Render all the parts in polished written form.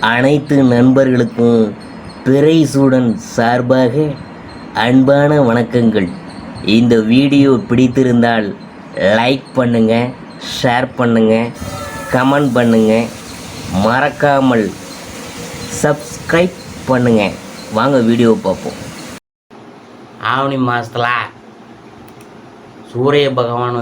அனைத்து நண்பர்களுக்கும் பிறைசூடன் சார்பாக அன்பான வணக்கங்கள். இந்த வீடியோ பிடித்திருந்தால் லைக் பண்ணுங்கள், ஷேர் பண்ணுங்கள், கமெண்ட் பண்ணுங்கள், மறக்காமல் சப்ஸ்கிரைப் பண்ணுங்கள். வாங்க வீடியோ பார்ப்போம். ஆவணி மாதத்தில் சூரிய பகவான்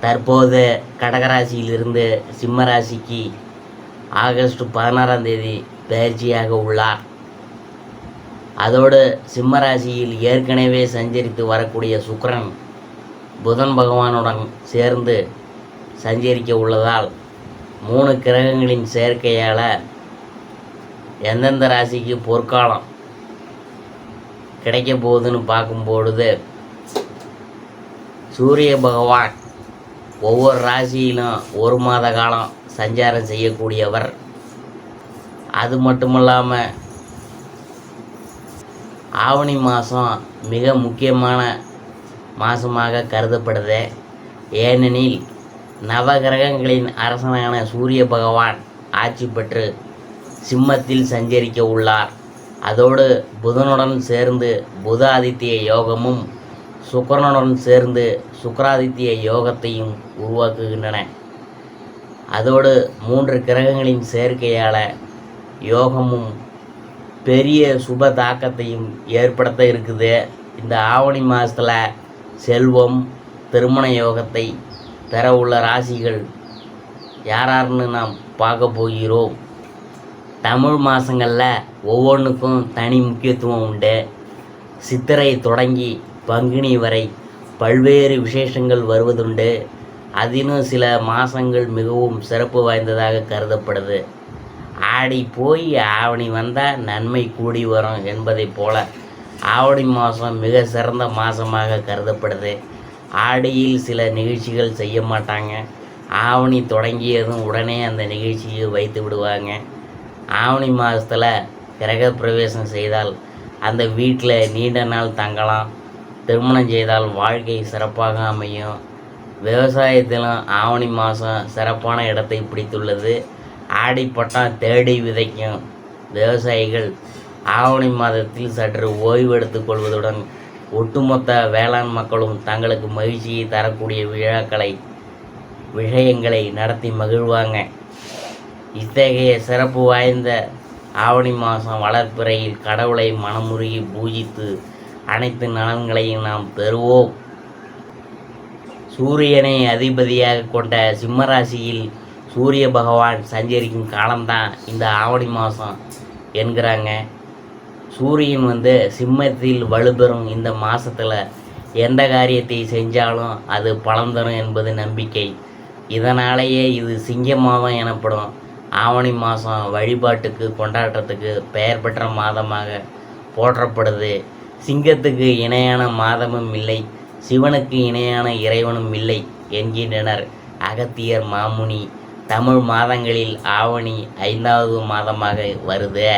தற்போது கடகராசியிலிருந்து சிம்ம ராசிக்கு ஆகஸ்ட் 16ஆம் தேதி பயிற்சியாக உள்ளார். அதோடு சிம்ம ராசியில் ஏற்கனவே சஞ்சரித்து வரக்கூடிய சுக்கிரன் புதன் பகவானுடன் சேர்ந்து சஞ்சரிக்க உள்ளதால் 3 கிரகங்களின் சேர்க்கையால் எந்தெந்த ராசிக்கு பொற்காலம் கிடைக்க போகுதுன்னு பார்க்கும்பொழுது, சூரிய பகவான் ஒவ்வொரு ராசியிலும் 1 மாத காலம் சஞ்சாரம் செய்யக்கூடியவர். அது மட்டுமல்லாமல் ஆவணி மாதம் மிக முக்கியமான மாதமாக கருதப்படுது. ஏனெனில் நவகிரகங்களின் அரசனான சூரிய பகவான் ஆட்சி பெற்று சிம்மத்தில் சஞ்சரிக்க உள்ளார். அதோடு புதனுடன் சேர்ந்து புத ஆதித்ய யோகமும் சுக்கிரனுடன் சேர்ந்து சுக்கிராதித்ய யோகத்தையும் உருவாக்குகின்றன. அதோடு 3 கிரகங்களின் சேர்க்கையால் யோகமும் பெரிய சுப தாக்கத்தையும் ஏற்படுத்த இருக்குது. இந்த ஆவணி மாதத்தில் செல்வம், திருமண யோகத்தை பெற உள்ள ராசிகள் யாராருன்னு நாம் பார்க்க போகிறோம். தமிழ் மாதங்களில் ஒவ்வொன்றுக்கும் தனி முக்கியத்துவம் உண்டு. சித்திரை தொடங்கி பங்குனி வரை பல்வேறு விசேஷங்கள் வருவதுண்டு. அதிலும் சில மாதங்கள் மிகவும் சிறப்பு வாய்ந்ததாக கருதப்படுது. ஆடி போய் ஆவணி வந்தால் நன்மை கூடி வரும் என்பதைப் போல ஆவணி மாதம் மிக சிறந்த மாதமாக கருதப்படுது. ஆடியில் சில நிகழ்ச்சிகள் செய்ய மாட்டாங்க. ஆவணி தொடங்கியதும் உடனே அந்த நிகழ்ச்சியை வைத்து விடுவாங்க. ஆவணி மாதத்தில் கிரக பிரவேசம் செய்தால் அந்த வீட்டில் நீண்ட நாள் தங்கலாம். திருமணம் செய்தால் வாழ்க்கை சிறப்பாக அமையும். விவசாயத்திலும் ஆவணி மாதம் சிறப்பான இடத்தை பிடித்துள்ளது. ஆடிப்பட்டம் தேடி விதைக்கும் விவசாயிகள் ஆவணி மாதத்தில் சற்று ஓய்வு எடுத்துக் கொள்வதுடன் ஒட்டுமொத்த வேளாண் மக்களும் தங்களுக்கு மகிழ்ச்சியை தரக்கூடிய விஷயங்களை நடத்தி மகிழ்வாங்க. இத்தகைய சிறப்பு வாய்ந்த ஆவணி மாதம் வளர்ப்பிறையில் கடவுளை மனமுருகி பூஜித்து அனைத்து நலன்களையும் நாம் பெறுவோம். சூரியனை அதிபதியாக கொண்ட சிம்மராசியில் சூரிய பகவான் சஞ்சரிக்கும் காலம்தான் இந்த ஆவணி மாதம் என்கிறாங்க. சூரியன் சிம்மத்தில் வலுப்பெறும் இந்த மாதத்தில் எந்த காரியத்தை செஞ்சாலும் அது பலன் தரும் என்பது நம்பிக்கை. இதனாலேயே இது சிங்க மாதம் எனப்படும். ஆவணி மாதம் வழிபாட்டுக்கு கொண்டாட்டத்துக்கு பெயர் பெற்ற மாதமாக போற்றப்படுது. சிங்கத்துக்கு இணையான மாதமும் இல்லை, சிவனுக்கு இணையான இறைவனும் இல்லை என்கின்றனர் அகத்தியர் மாமுனி. தமிழ் மாதங்களில் ஆவணி 5வது மாதமாக வருது.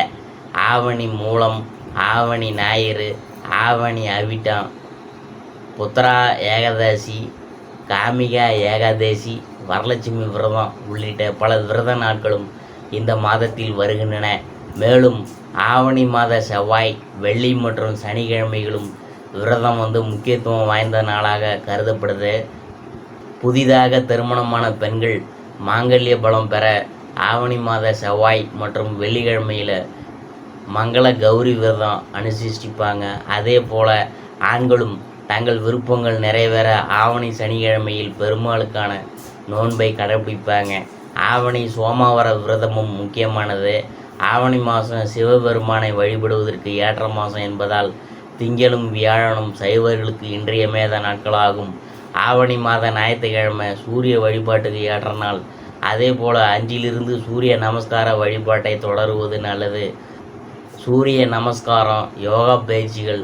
ஆவணி மூலம், ஆவணி ஞாயிறு, ஆவணி அவிட்டம், புத்ரா ஏகாதசி, காமிகா ஏகாதசி, வரலட்சுமி விரதம் உள்ளிட்ட பல விரத நாட்களும் இந்த மாதத்தில் வருகின்றன. மேலும் ஆவணி மாத செவ்வாய், வெள்ளி மற்றும் சனிக்கிழமைகளும் விரதம் முக்கியத்துவம் வாய்ந்த நாளாக கருதப்படுது. புதிதாக திருமணமான பெண்கள் மாங்கல்ய பலம் பெற ஆவணி மாத செவ்வாய் மற்றும் வெள்ளிக்கிழமையில் மங்கள கௌரி விரதம் அனுஷ்டிப்பாங்க. அதே போல் ஆண்களும் தங்கள் விருப்பங்கள் நிறைவேற ஆவணி சனிக்கிழமையில் பெருமாளுக்கான நோன்பை கடைபிடிப்பாங்க. ஆவணி சோமவார விரதமும் முக்கியமானது. ஆவணி மாதம் சிவபெருமானை வழிபடுவதற்கு ஏற்ற மாதம் என்பதால் திங்களும் வியாழனும் சைவர்களுக்கு இன்றியமையாத நாட்களாகும். ஆவணி மாத ஞாயிற்றுக்கிழமை சூரிய வழிபாட்டுக்கு ஏற்ற நாள். அதே போல் 5லிருந்து சூரிய நமஸ்கார வழிபாட்டை தொடருவது நல்லது. சூரிய நமஸ்காரம், யோகா பயிற்சிகள்,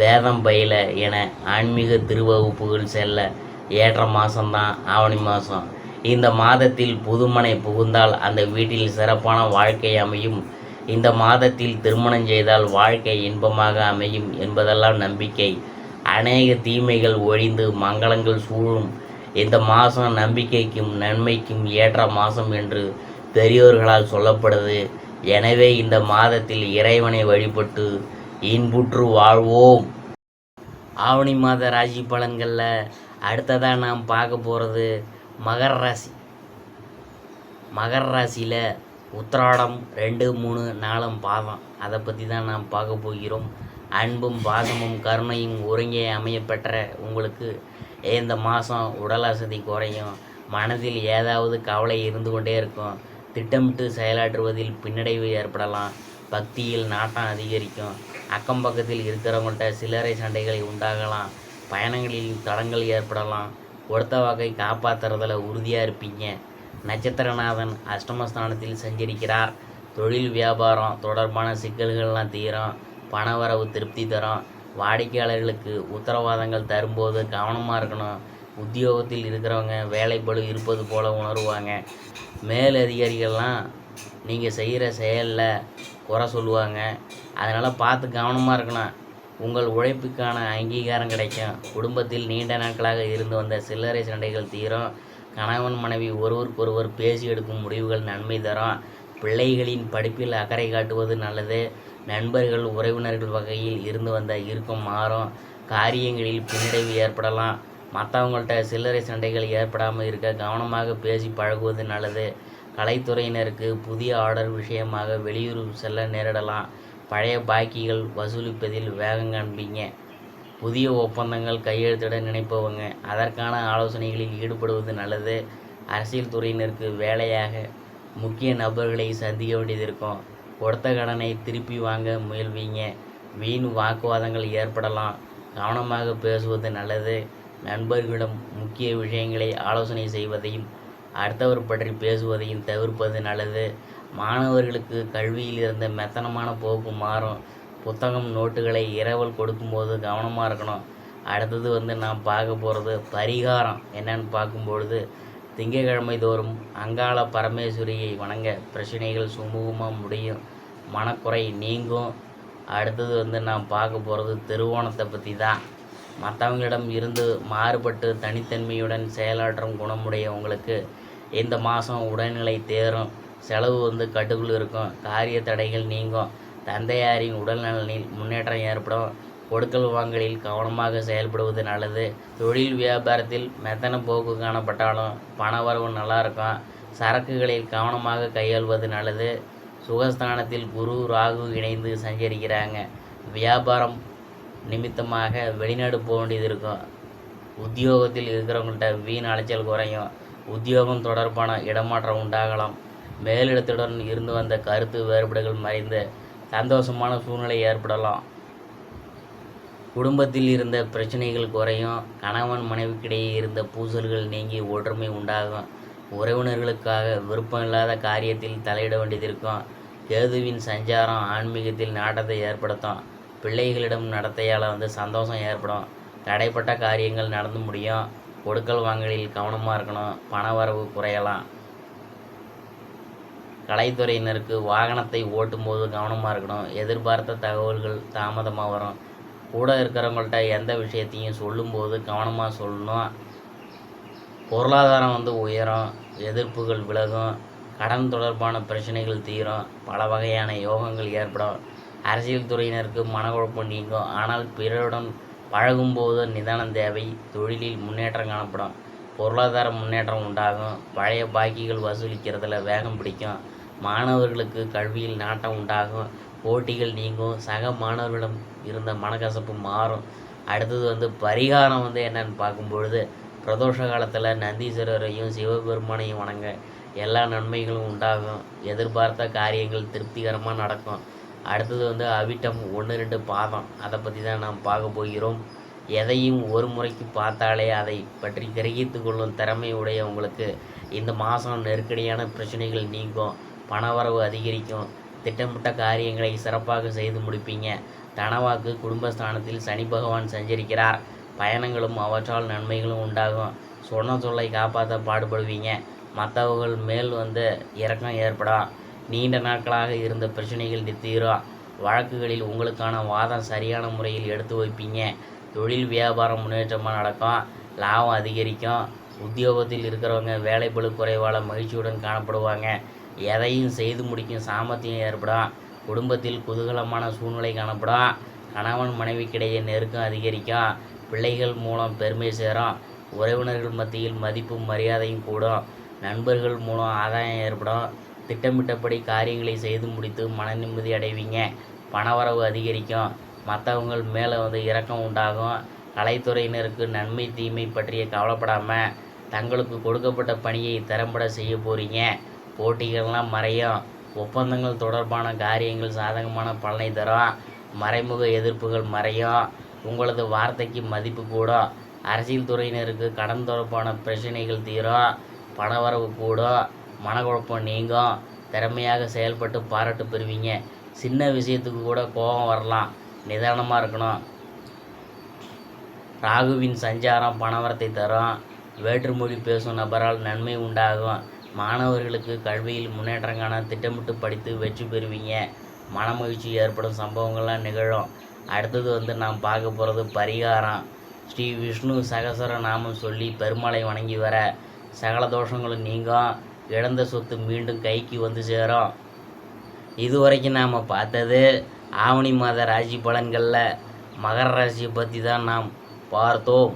வேதம் பயில என ஆன்மீக திருவகுப்புகள் செல்ல ஏற்ற மாதம்தான் ஆவணி மாதம். இந்த மாதத்தில் புதுமனை புகுந்தால் அந்த வீட்டில் சிறப்பான வாழ்க்கை அமையும். இந்த மாதத்தில் திருமணம் செய்தால் வாழ்க்கை இன்பமாக அமையும் என்பதெல்லாம் நம்பிக்கை. அநேக தீமைகள் ஒழிந்து மங்களங்கள் சூழும் இந்த மாதம் நம்பிக்கைக்கும் நன்மைக்கும் ஏற்ற மாதம் என்று பெரியோர்களால் சொல்லப்படுது. எனவே இந்த மாதத்தில் இறைவனை வழிபட்டு இன்புற்று வாழ்வோம். ஆவணி மாத ராசி பலன்களில் அடுத்ததாக நாம் பார்க்க போகிறது மகர ராசி. மகர ராசியில் உத்திராடம் 2, 3, 4 பாதம், அதை பற்றி தான் நாம் பார்க்க போகிறோம். அன்பும் பாசமும் கருணையும் ஒருங்கே அமையப்பெற்ற உங்களுக்கு இந்த மாதம் உடல் அசதி குறையும், மனதில் ஏதாவது கவலை இருந்து கொண்டே இருக்கும், திட்டமிட்டு செயலாற்றுவதில் பின்னடைவு ஏற்படலாம், பக்தியில் நாட்டம் அதிகரிக்கும், அக்கம் பக்கத்தில் இருக்கிறவங்கள்ட்ட சில்லறை சண்டைகளை உண்டாகலாம், பயணங்களில் தடங்கள் ஏற்படலாம், கொடுத்த வாக்கை காப்பாற்றுறதில் உறுதியாக இருப்பீங்க. நட்சத்திரநாதன் அஷ்டமஸ்தானத்தில் சஞ்சரிக்கிறார். தொழில் வியாபாரம் தொடர்பான சிக்கல்கள்லாம் தீரும், பணவரவு திருப்தி தரும், வாடிக்கையாளர்களுக்கு உத்தரவாதங்கள் தரும்போது கவனமாக இருக்கணும். உத்தியோகத்தில் இருக்கிறவங்க வேலைப்பளு இருப்பது போல் உணருவாங்க. மேலதிகாரிகள்லாம் நீங்கள் செய்கிற செயலில் குறை சொல்லுவாங்க. அதனால் பார்த்து கவனமாக இருக்கணும். உங்கள் உழைப்புக்கான அங்கீகாரம் கிடைக்கும். குடும்பத்தில் நீண்ட நாட்களாக இருந்து வந்த சில்லறை சண்டைகள் தீரும். கணவன் மனைவி ஒருவருக்கொருவர் பேசி எடுக்கும் முடிவுகள் நன்மை தரும். பிள்ளைகளின் படிப்பில் அக்கறை காட்டுவது நல்லது. நண்பர்கள் உறவினர்கள் வகையில் இருந்து வந்த இறுக்கம் மாறும். காரியங்களில் பின்னடைவு ஏற்படலாம். மற்றவங்கள்ட்ட சில்லறை சண்டைகள் ஏற்படாமல் இருக்க கவனமாக பேசி பழகுவது நல்லது. கலைத்துறையினருக்கு புதிய ஆர்டர் விஷயமாக வெளியூர் செல்ல நேரிடலாம். பழைய பாக்கிகள் வசூலிப்பதில் வேகம் காண்பீங்க. புதிய ஒப்பந்தங்கள் கையெழுத்திட நினைப்பவங்க அதற்கான ஆலோசனைகளில் ஈடுபடுவது நல்லது. அரசியல் துறையினருக்கு வேலையாக முக்கிய நபர்களை சந்திக்க வேண்டியது இருக்கும். கொடுத்த கடனை திருப்பி வாங்க முயல்வீங்க. வீண் வாக்குவாதங்கள் ஏற்படலாம். கவனமாக பேசுவது நல்லது. நண்பர்களிடம் முக்கிய விஷயங்களை ஆலோசனை செய்வதையும் அடுத்தவர் பற்றி பேசுவதையும் தவிர்ப்பது நல்லது. மாணவர்களுக்கு கல்வியில் இருந்த மெத்தனமான போக்கு மாறும். புத்தகம் நோட்டுகளை இரவல் கொடுக்கும்போது கவனமாக இருக்கணும். அடுத்தது நாம் பார்க்க போகிறது பரிகாரம் என்னன்னு பார்க்கும்பொழுது, திங்கட்கிழமை தோறும் அங்காள பரமேஸ்வரியை வணங்க பிரச்சனைகள் சுமூகமாக முடியும், மனக்குறை நீங்கும். அடுத்தது நாம் பார்க்க போகிறது திருவோணத்தை பற்றி தான். மற்றவங்களிடம் இருந்து மாறுபட்டு தனித்தன்மையுடன் செயலாற்றும் குணமுடைய உங்களுக்கு இந்த மாதம் உடல்நிலை தேரும். செலவு கட்டுக்குள் இருக்கும். காரிய தடைகள் நீங்கும். தந்தையாரின் உடல் நலனில் முன்னேற்றம் ஏற்படும். கொடுக்கல் வாங்கலில் கவனமாக செயல்படுவது நல்லது. தொழில் வியாபாரத்தில் மெத்தன போக்கு காணப்பட்டாலும் பணவரவு நல்லா இருக்கும். சரக்குகளில் கவனமாக கையாள்வது நல்லது. சுகஸ்தானத்தில் குரு ராகு இணைந்து சஞ்சரிக்கிறாங்க. வியாபாரம் நிமித்தமாக வெளிநாடு போக வேண்டியது இருக்கும். உத்தியோகத்தில் இருக்கிறவங்கள்ட்ட வீண் அலைச்சல் குறையும். உத்தியோகம் தொடர்பான இடமாற்றம் உண்டாகலாம். மேலிடத்துடன் இருந்து வந்த கருத்து வேறுபாடுகள் மறைந்து சந்தோஷமான சூழ்நிலை ஏற்படலாம். குடும்பத்தில் இருந்த பிரச்சனைகள் குறையும். கணவன் மனைவிக்கிடையே இருந்த பூசல்கள் நீங்கி ஒற்றுமை உண்டாகும். உறவினர்களுக்காக விருப்பமில்லாத காரியத்தில் தலையிட வேண்டியது இருக்கும். கேதுவின் சஞ்சாரம் ஆன்மீகத்தில் நாட்டத்தை ஏற்படுத்தும். பிள்ளைகளிடம் நடத்தையால் சந்தோஷம் ஏற்படும். தடைப்பட்ட காரியங்கள் நடந்து முடியும். கொடுக்கல் வாங்கலில் கவனமாக இருக்கணும். பணவரவு குறையலாம். கலைத்துறையினருக்கு வாகனத்தை ஓட்டும்போது கவனமாக இருக்கணும். எதிர்பார்த்த தகவல்கள் தாமதமாக வரும். கூட இருக்கிறவங்கள்ட்ட எந்த விஷயத்தையும் சொல்லும்போது கவனமாக சொல்லணும். பொருளாதாரம் உயரும். எதிர்ப்புகள் விலகும். கடன் தொடர்பான பிரச்சனைகள் தீரும். பல வகையான யோகங்கள் ஏற்படும். அரசியல் துறையினருக்கு மனக்குழப்பம் நீங்கும். ஆனால் பிறருடன் பழகும்போது நிதானம் தேவை. தொழிலில் முன்னேற்றம் காணப்படும். பொருளாதார முன்னேற்றம் உண்டாகும். பழைய பாக்கிகள் வசூலிக்கிறதுல வேகம் பிடிக்கும். மாணவர்களுக்கு கல்வியில் நாட்டம் உண்டாகும். போட்டிகள் நீங்கும். சக மாணவர்களிடம் இருந்த மனக்கசப்பு மாறும். அடுத்தது பரிகாரம் என்னன்னு பார்க்கும்பொழுது, பிரதோஷ காலத்தில் நந்தீஸ்வரரையும் சிவபெருமானையும் வணங்க எல்லா நன்மைகளும் உண்டாகும். எதிர்பார்த்த காரியங்கள் திருப்திகரமாக நடக்கும். அடுத்தது அவிட்டம் 1, 2 பாதம், அதை பற்றி தான் நாம் பார்க்க போகிறோம். எதையும் ஒரு முறைக்கு பார்த்தாலே அதை பற்றி கிரகித்து கொள்ளும் திறமை உடைய உங்களுக்கு இந்த மாதம் நெருக்கடியான பிரச்சனைகள் நீங்கும். பணவரவு அதிகரிக்கும். திட்டமிட்ட காரியங்களை சிறப்பாக செய்து முடிப்பீங்க. தனவாக்கு குடும்பஸ்தானத்தில் சனி பகவான் சஞ்சரிக்கிறார். பயணங்களும் அவற்றால் நன்மைகளும் உண்டாகும். சொன்ன சொல்லை காப்பாற்ற பாடுபடுவீங்க. மற்றவர்கள் மேல் இரக்கம் ஏற்படும். நீண்ட நாட்களாக இருந்த பிரச்சனைகள் தீரும். வழக்குகளில் உங்களுக்கான வாதம் சரியான முறையில் எடுத்து வைப்பீங்க. தொழில் வியாபாரம் முன்னேற்றமாக நடக்கும். லாபம் அதிகரிக்கும். உத்தியோகத்தில் இருக்கிறவங்க வேலைப்பளு குறைவால் மகிழ்ச்சியுடன் காணப்படுவாங்க. எதையும் செய்து முடிக்கும் சாமர்த்தியம் ஏற்படும். குடும்பத்தில் குதூகலமான சூழ்நிலை காணப்படும். கணவன் மனைவிக்கிடையே நெருக்கம் அதிகரிக்கும். பிள்ளைகள் மூலம் பெருமை சேரும். உறவினர்கள் மத்தியில் மதிப்பும் மரியாதையும் கூடும். நண்பர்கள் மூலம் ஆதாயம் ஏற்படும். திட்டமிட்டபடி காரியங்களை செய்து முடித்து மன நிம்மதி அடைவீங்க. பணவரவு அதிகரிக்கும். மற்றவங்கள் மேலே இரக்கம் உண்டாகும். கலைத்துறையினருக்கு நன்மை தீமை பற்றிய கவலைப்படாமல் தங்களுக்கு கொடுக்கப்பட்ட பணியை திறம்பட செய்ய போகிறீங்க. போட்டிகள்லாம் மறையும். ஒப்பந்தங்கள் தொடர்பான காரியங்கள் சாதகமான பலனை தரும். மறைமுக எதிர்ப்புகள் மறையும். உங்களது வார்த்தைக்கு மதிப்பு கூடும். அரசியல் துறையினருக்கு கடன் தொடர்பான பிரச்சனைகள் தீரும். பணவரவு கூடும். மனக்குழப்பம் நீங்கும். திறமையாக செயல்பட்டு பாராட்டு பெறுவீங்க. சின்ன விஷயத்துக்கு கூட கோபம் வரலாம். நிதானமாக இருக்கணும். ராகுவின் சஞ்சாரம் பணவரத்தை தரும். வேற்றுமொழி பேசும் நபரால் நன்மை உண்டாகும். மாணவர்களுக்கு கல்வியில் முன்னேற்றம் காண திட்டமிட்டு படித்து வெற்றி பெறுவீங்க. மனமகிழ்ச்சி ஏற்படும் சம்பவங்கள்லாம் நிகழும். அடுத்தது நாம் பார்க்க போகிறது பரிகாரம். ஸ்ரீ விஷ்ணு சகசர நாமம் சொல்லி பெருமாளை வணங்கி வர சகல தோஷங்களும் நீங்கும். இழந்த சொத்து மீண்டும் கைக்கு வந்து சேரும். இதுவரைக்கும் நாம் பார்த்தது ஆவணி மாத ராசி பலன்களில் மகர ராசியை பற்றி தான் நாம் பார்த்தோம்.